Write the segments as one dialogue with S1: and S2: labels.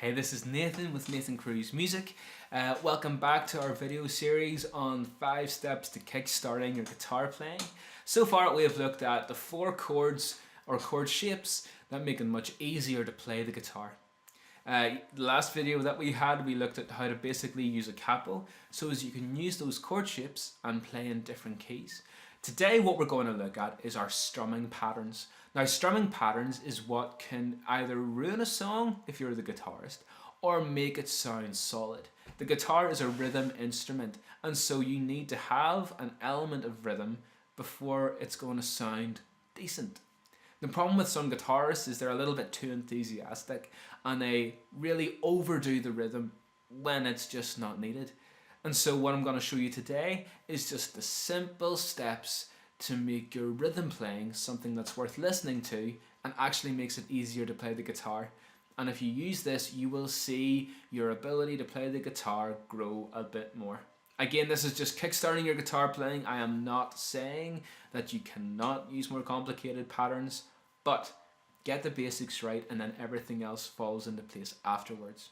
S1: Hey, this is Nathan with Nathan Cruz Music. Welcome back to our video series on 5 steps to kickstarting your guitar playing. So far we have looked at the 4 chords or chord shapes that make it much easier to play the guitar. The last video that we had, we looked at how to basically use a capo so as you can use those chord shapes and play in different keys. Today what we're going to look at is our strumming patterns. Now strumming patterns is what can either ruin a song if you're the guitarist or make it sound solid. The guitar is a rhythm instrument, and so you need to have an element of rhythm before it's going to sound decent. The problem with some guitarists is they're a little bit too enthusiastic and they really overdo the rhythm when it's just not needed. And so what I'm going to show you today is just the simple steps to make your rhythm playing something that's worth listening to and actually makes it easier to play the guitar. And if you use this, you will see your ability to play the guitar grow a bit more. Again, this is just kickstarting your guitar playing. I am not saying that you cannot use more complicated patterns, but get the basics right and then everything else falls into place afterwards.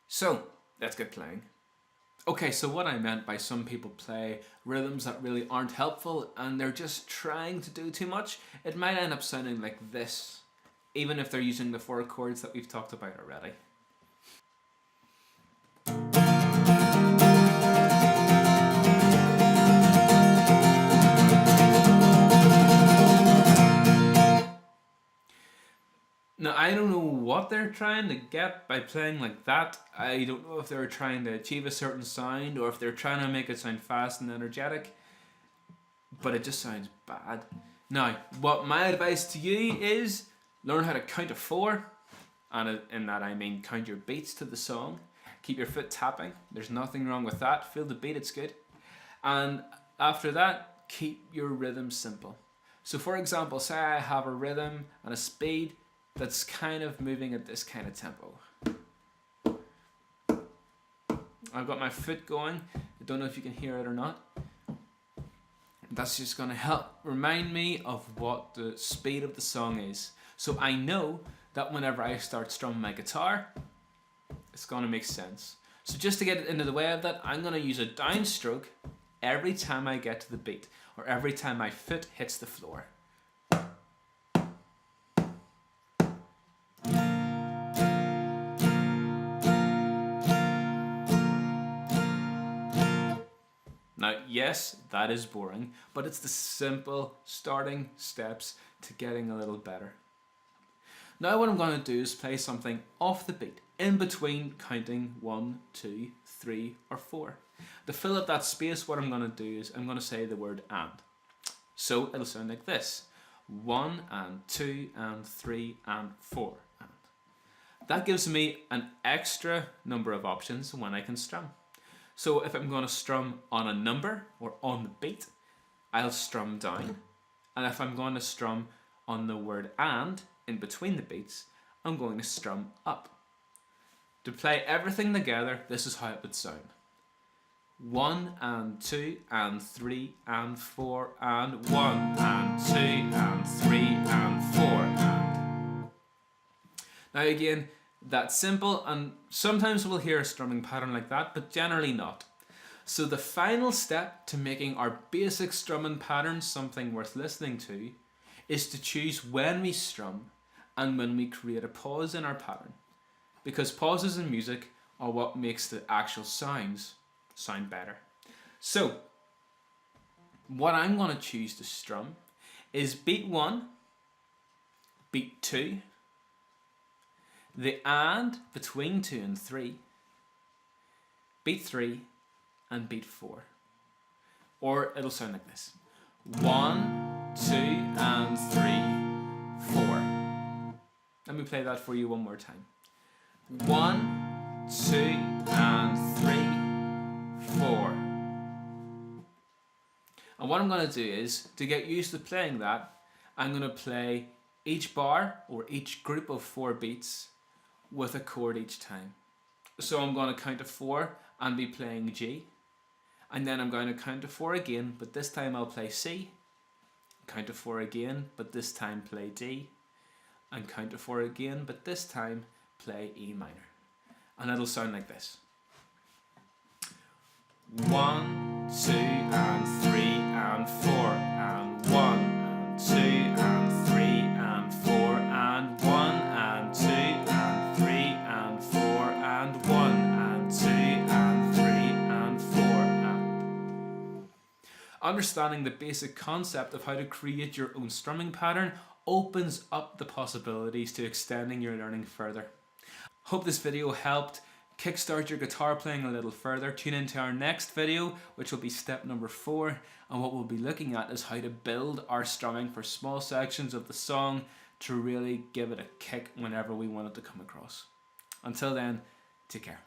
S1: So, let's get playing. Okay, so what I meant by some people play rhythms that really aren't helpful and they're just trying to do too much, it might end up sounding like this, even if they're using the 4 chords that we've talked about already. Now, I don't know what they're trying to get by playing like that. I don't know if they're trying to achieve a certain sound or if they're trying to make it sound fast and energetic, but it just sounds bad. Now, what my advice to you is learn how to count to 4, and in that I mean count your beats to the song. Keep your foot tapping. There's nothing wrong with that. Feel the beat, it's good. And after that, keep your rhythm simple. So for example, say I have a rhythm and a speed that's kind of moving at this kind of tempo. I've got my foot going. I don't know if you can hear it or not. That's just going to help remind me of what the speed of the song is. So I know that whenever I start strumming my guitar, it's going to make sense. So just to get it into the way of that, I'm going to use a downstroke every time I get to the beat or every time my foot hits the floor. Now, yes, that is boring, but it's the simple starting steps to getting a little better. Now what I'm going to do is play something off the beat, in between counting 1, 2, 3 or 4. To fill up that space, what I'm going to do is I'm going to say the word and. So it'll sound like this: 1 and 2 and 3 and 4 and. That gives me an extra number of options when I can strum. So if I'm going to strum on a number or on the beat, I'll strum down. And if I'm going to strum on the word and in between the beats, I'm going to strum up. To play everything together, this is how it would sound: 1 and 2 and 3 and 4 and 1 and 2 and 3 and 4 and. Now again, that's simple, and sometimes we'll hear a strumming pattern like that, but generally not. So the final step to making our basic strumming pattern something worth listening to is to choose when we strum and when we create a pause in our pattern, because pauses in music are what makes the actual sounds sound better. So what I'm going to choose to strum is beat 1, beat 2, the and between 2 and 3, beat 3 and beat 4. Or it'll sound like this: 1, 2 and 3, 4. Let me play that for you one more time. 1, 2 and 3, 4. And what I'm going to do is, to get used to playing that, I'm going to play each bar or each group of 4 beats with a chord each time. So I'm going to count to 4 and be playing G, and then I'm going to count to 4 again, but this time I'll play C, count to 4 again, but this time play D, and count to 4 again, but this time play E minor. And it'll sound like this. 1, 2 and 3 and 4 and 1 and 2 and 3 and 4 and 1 and 2 and 3 and 4 and 1 and 2 and 3 and 4 and... Understanding the basic concept of how to create your own strumming pattern opens up the possibilities to extending your learning further. Hope this video helped kickstart your guitar playing a little further. Tune into our next video, which will be step number 4, and what we'll be looking at is how to build our strumming for small sections of the song to really give it a kick whenever we want it to come across. Until then, take care.